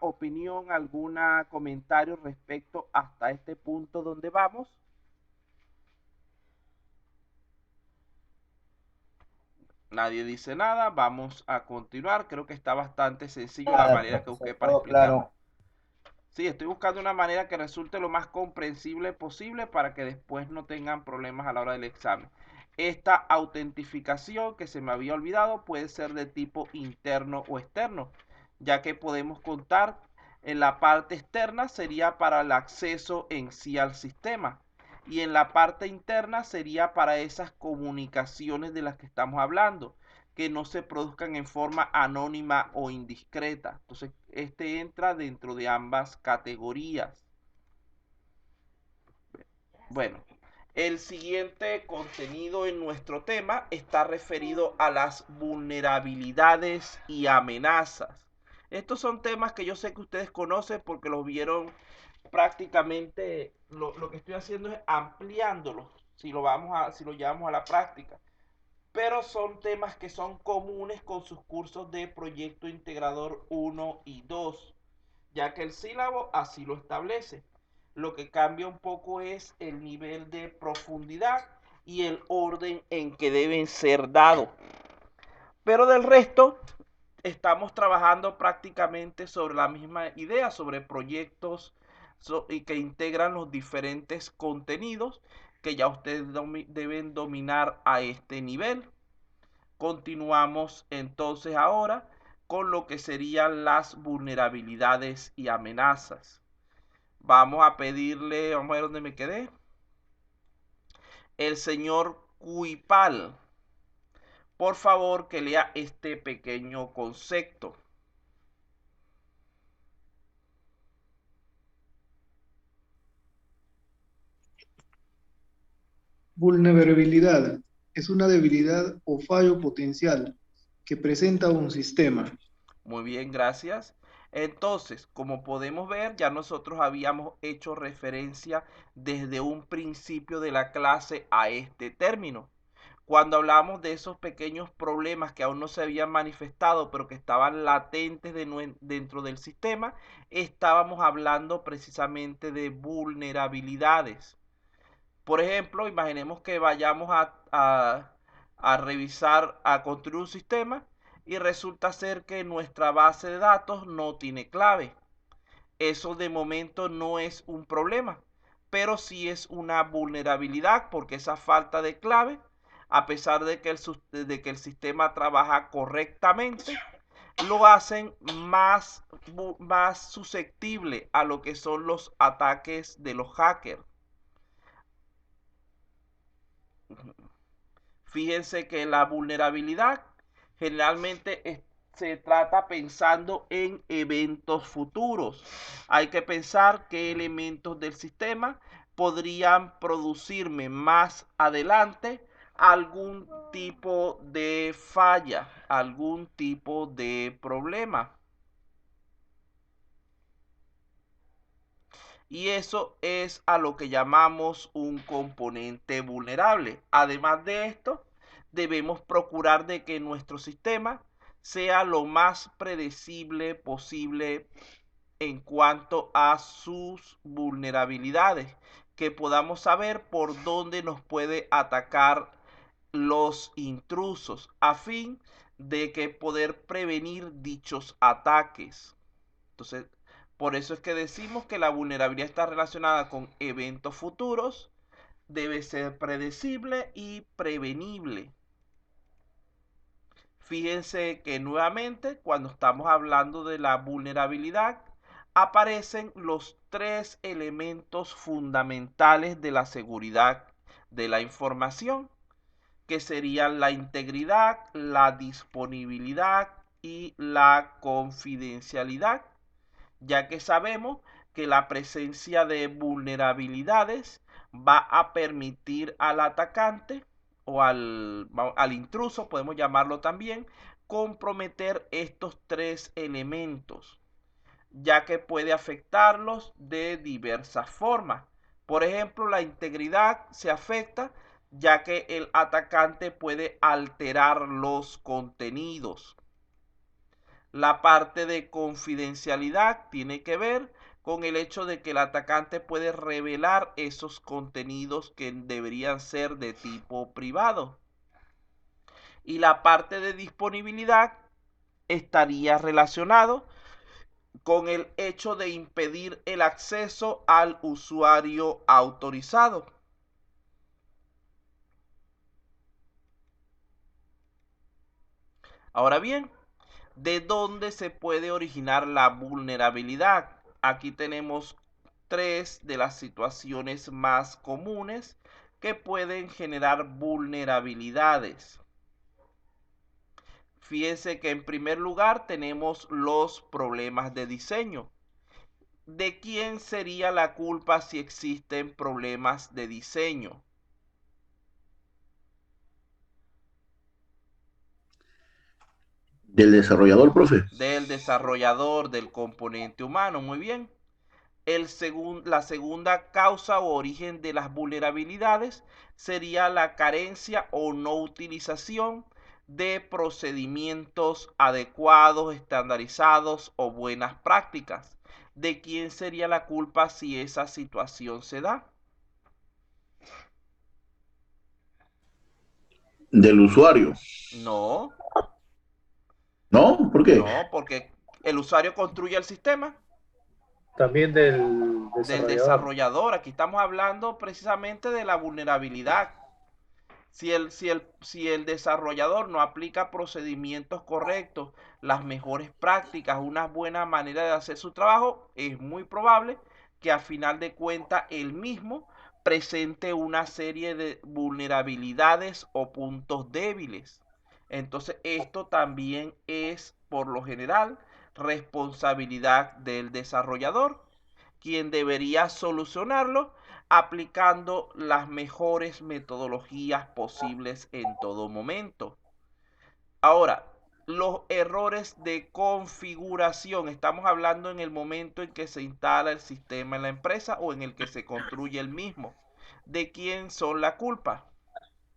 opinión, algún comentario respecto hasta este punto donde vamos? Nadie dice nada, vamos a continuar. Creo que está bastante sencillo la Nada, manera que busqué profesor, para todo explicarlo. claro. Sí, estoy buscando una manera que resulte lo más comprensible posible para que después no tengan problemas a la hora del examen. Esta autentificación que se me había olvidado puede ser de tipo interno o externo, ya que podemos contar en la parte externa sería para el acceso en sí al sistema y en la parte interna sería para esas comunicaciones de las que estamos hablando, que no se produzcan en forma anónima o indiscreta. Entonces, este entra dentro de ambas categorías. Bueno, el siguiente contenido en nuestro tema está referido a las vulnerabilidades y amenazas. Estos son temas que yo sé que ustedes conocen porque los vieron prácticamente. Lo que estoy haciendo es ampliándolos si lo llevamos a la práctica, pero son temas que son comunes con sus cursos de proyecto integrador 1 y 2, ya que el sílabo así lo establece. Lo que cambia un poco es el nivel de profundidad y el orden en que deben ser dados. Pero del resto, estamos trabajando prácticamente sobre la misma idea, sobre proyectos y que integran los diferentes contenidos que ya ustedes deben dominar a este nivel. Continuamos entonces ahora con lo que serían las vulnerabilidades y amenazas. Vamos a pedirle, vamos a ver dónde me quedé. El señor Cuipal, por favor que lea este pequeño concepto. Vulnerabilidad es una debilidad o fallo potencial que presenta un sistema. Muy bien, gracias. Entonces, como podemos ver, ya nosotros habíamos hecho referencia desde un principio de la clase a este término. Cuando hablamos de esos pequeños problemas que aún no se habían manifestado, pero que estaban latentes dentro del sistema, estábamos hablando precisamente de vulnerabilidades. Por ejemplo, imaginemos que vayamos a revisar, a construir un sistema y resulta ser que nuestra base de datos no tiene clave. Eso de momento no es un problema, pero sí es una vulnerabilidad porque esa falta de clave, a pesar de que el sistema trabaja correctamente, lo hacen más susceptible a lo que son los ataques de los hackers. Fíjense que la vulnerabilidad generalmente se trata pensando en eventos futuros. Hay que pensar qué elementos del sistema podrían producirme más adelante algún tipo de falla, algún tipo de problema. Y eso es a lo que llamamos un componente vulnerable. Además de esto, debemos procurar de que nuestro sistema sea lo más predecible posible en cuanto a sus vulnerabilidades, que podamos saber por dónde nos puede atacar los intrusos a fin de que poder prevenir dichos ataques. Entonces, por eso es que decimos que la vulnerabilidad está relacionada con eventos futuros, debe ser predecible y prevenible. Fíjense que nuevamente, cuando estamos hablando de la vulnerabilidad, aparecen los tres elementos fundamentales de la seguridad de la información, que serían la integridad, la disponibilidad y la confidencialidad, ya que sabemos que la presencia de vulnerabilidades va a permitir al atacante o al intruso, podemos llamarlo también, comprometer estos tres elementos, ya que puede afectarlos de diversas formas. Por ejemplo, la integridad se afecta ya que el atacante puede alterar los contenidos. La parte de confidencialidad tiene que ver con el hecho de que el atacante puede revelar esos contenidos que deberían ser de tipo privado. Y la parte de disponibilidad estaría relacionado con el hecho de impedir el acceso al usuario autorizado. Ahora bien, ¿de dónde se puede originar la vulnerabilidad? Aquí tenemos tres de las situaciones más comunes que pueden generar vulnerabilidades. Fíjense que en primer lugar tenemos los problemas de diseño. ¿De quién sería la culpa si existen problemas de diseño? Del desarrollador, profe. Del desarrollador, del componente humano. Muy bien. La segunda causa o origen de las vulnerabilidades sería la carencia o no utilización de procedimientos adecuados, estandarizados o buenas prácticas. ¿De quién sería la culpa si esa situación se da? Del usuario. No, ¿No? ¿Por qué? no, porque el usuario construye el sistema. También del Del desarrollador. desarrollador. Aquí estamos hablando precisamente de la vulnerabilidad. Si el desarrollador no aplica procedimientos correctos, las mejores prácticas, una buena manera de hacer su trabajo, es muy probable que a final de cuentas él mismo presente una serie de vulnerabilidades o puntos débiles. Entonces esto también es por lo general responsabilidad del desarrollador, quien debería solucionarlo aplicando las mejores metodologías posibles en todo momento. Ahora, los errores de configuración, estamos hablando en el momento en que se instala el sistema en la empresa o en el que se construye el mismo. ¿De quién son la culpa?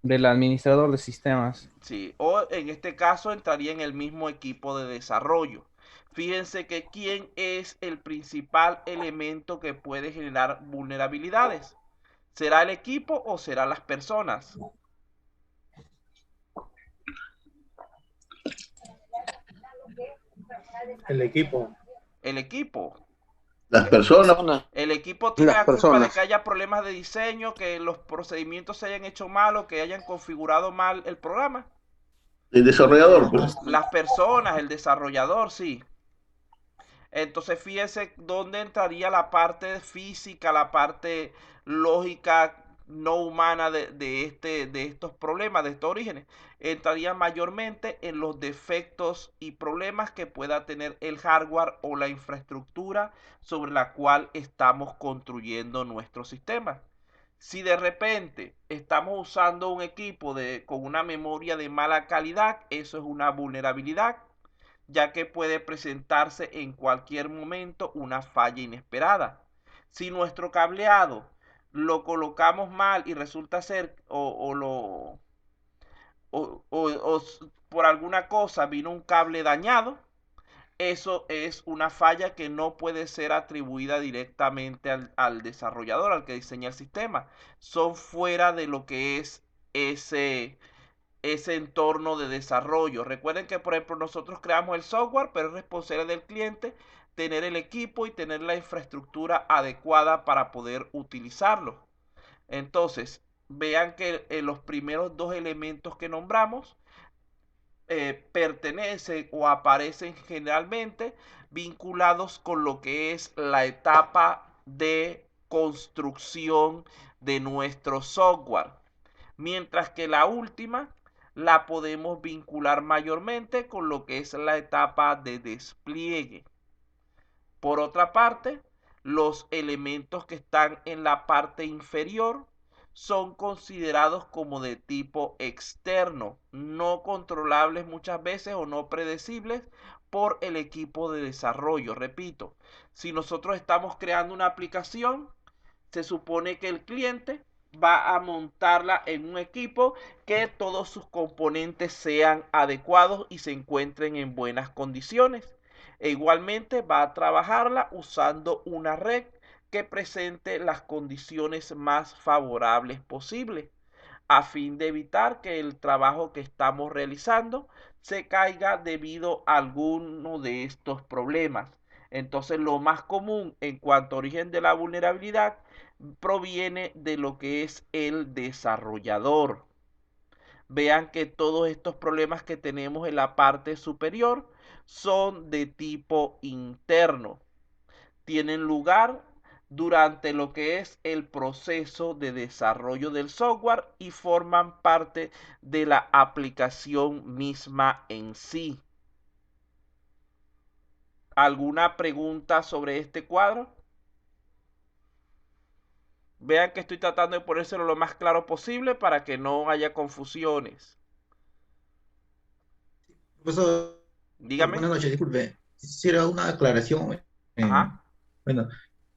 Del administrador de sistemas. Sí, o en este caso entraría en el mismo equipo de desarrollo. Fíjense que quién es el principal elemento que puede generar vulnerabilidades. ¿Será el equipo o serán las personas? El equipo. El equipo. Las personas. El equipo tiene Las la culpa de que personas. haya problemas de diseño, que los procedimientos se hayan hecho mal o que hayan configurado mal el programa. El desarrollador, pues. Las personas, el desarrollador, sí. Entonces fíjense dónde entraría la parte física, la parte lógica no humana de estos problemas, de estos orígenes. Entraría mayormente en los defectos y problemas que pueda tener el hardware o la infraestructura sobre la cual estamos construyendo nuestro sistema. Si de repente estamos usando un equipo con una memoria de mala calidad, eso es una vulnerabilidad, ya que puede presentarse en cualquier momento una falla inesperada. Si nuestro cableado lo colocamos mal y resulta ser o por alguna cosa vino un cable dañado, eso es una falla que no puede ser atribuida directamente al desarrollador, al que diseña el sistema. Son fuera de lo que es ese entorno de desarrollo. Recuerden que, por ejemplo, nosotros creamos el software, pero es responsabilidad del cliente tener el equipo y tener la infraestructura adecuada para poder utilizarlo. Entonces, vean que los primeros dos elementos que nombramos pertenecen o aparecen generalmente vinculados con lo que es la etapa de construcción de nuestro software, mientras que la última la podemos vincular mayormente con lo que es la etapa de despliegue. Por otra parte, los elementos que están en la parte inferior son considerados como de tipo externo, no controlables muchas veces o no predecibles por el equipo de desarrollo. Repito, si nosotros estamos creando una aplicación, se supone que el cliente va a montarla en un equipo que todos sus componentes sean adecuados y se encuentren en buenas condiciones. E igualmente va a trabajarla usando una red que presente las condiciones más favorables posibles, a fin de evitar que el trabajo que estamos realizando se caiga debido a alguno de estos problemas. Entonces, lo más común en cuanto a origen de la vulnerabilidad proviene de lo que es el desarrollador. Vean que todos estos problemas que tenemos en la parte superior son de tipo interno. Tienen lugar durante lo que es el proceso de desarrollo del software y forman parte de la aplicación misma en sí. ¿Alguna pregunta sobre este cuadro? Vean que estoy tratando de ponérselo lo más claro posible para que no haya confusiones. Profesor, Dígame. buenas noches, disculpe. Quisiera una aclaración. Ajá. Bueno,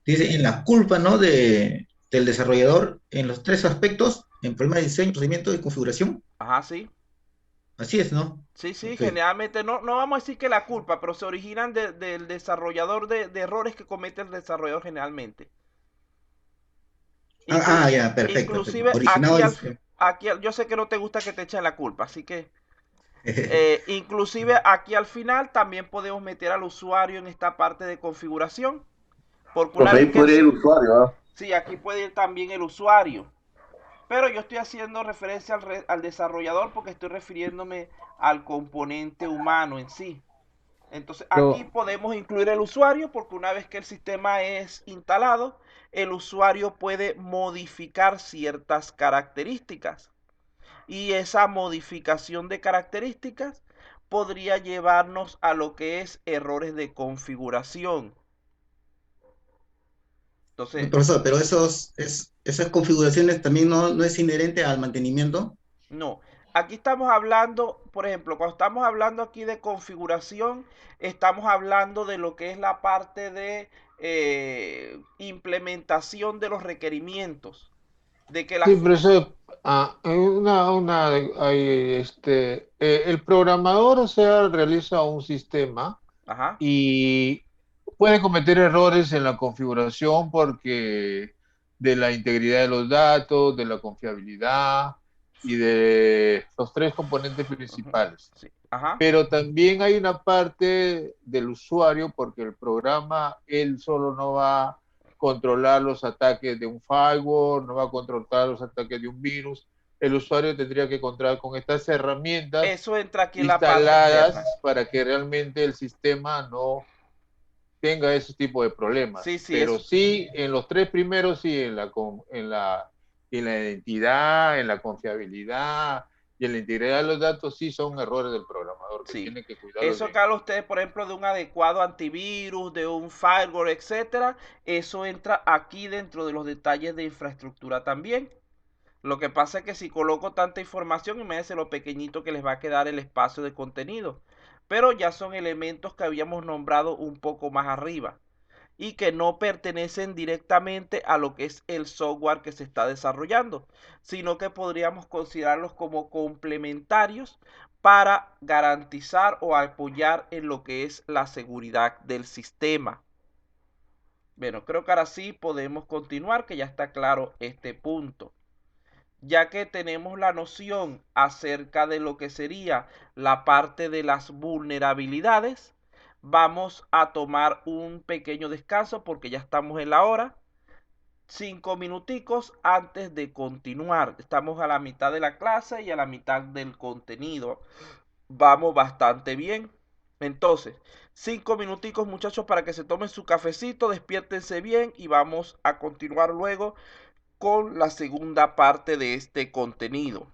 dice en la culpa, ¿no? Del desarrollador en los tres aspectos, en problema de diseño, procedimiento y configuración. Ajá, sí. Así es, ¿no? Sí, Ok. generalmente no vamos a decir que la culpa, pero se originan del desarrollador de errores que comete el desarrollador generalmente. Ya, perfecto, perfecto. Inclusive Originado yo sé que no te gusta que te echen la culpa, así que inclusive aquí al final también podemos meter al usuario en esta parte de configuración, porque una Profe, ahí vez que podría ir el usuario, ¿ah? sí, aquí puede ir también el usuario, pero yo estoy haciendo referencia al desarrollador porque estoy refiriéndome al componente humano en sí. Entonces aquí Pero, podemos incluir el usuario porque una vez que el sistema es instalado, el usuario puede modificar ciertas características. Y esa modificación de características podría llevarnos a lo que es errores de configuración. Entonces, profesor, pero esas configuraciones también no es inherente al mantenimiento. no. Aquí estamos hablando, por ejemplo, cuando estamos hablando aquí de configuración, estamos hablando de lo que es la parte de implementación de los requerimientos. De que Sí, las pero funciones... eso, el programador, o sea, realiza un sistema Ajá. y puede cometer errores en la configuración porque de la integridad de los datos, de la confiabilidad y de los tres componentes Uh-huh, principales. sí, ajá. Pero también hay una parte del usuario porque el programa él solo no va a controlar los ataques de un firewall, no va a controlar los ataques de un virus. El usuario tendría que contar con estas herramientas Eso entra aquí en la parte instaladas externa. para que realmente el sistema no tenga ese tipo de problemas. Sí, sí, Pero eso. sí, en los tres primeros, sí, en la identidad, en la confiabilidad y en la integridad de los datos, sí son errores del programador que Sí. tiene que cuidarlos Eso bien. que habla usted, por ejemplo, de un adecuado antivirus, de un firewall, etcétera, eso entra aquí dentro de los detalles de infraestructura también. Lo que pasa es que si coloco tanta información, imagínense lo pequeñito que les va a quedar el espacio de contenido. Pero ya son elementos que habíamos nombrado un poco más arriba y que no pertenecen directamente a lo que es el software que se está desarrollando, sino que podríamos considerarlos como complementarios para garantizar o apoyar en lo que es la seguridad del sistema. Bueno, creo que ahora sí podemos continuar, que ya está claro este punto. Ya que tenemos la noción acerca de lo que sería la parte de las vulnerabilidades, vamos a tomar un pequeño descanso porque ya estamos en la hora. 5 minuticos antes de continuar. Estamos a la mitad de la clase y a la mitad del contenido. Vamos bastante bien. Entonces, 5 minuticos muchachos para que se tomen su cafecito, despiértense bien y vamos a continuar luego con la segunda parte de este contenido.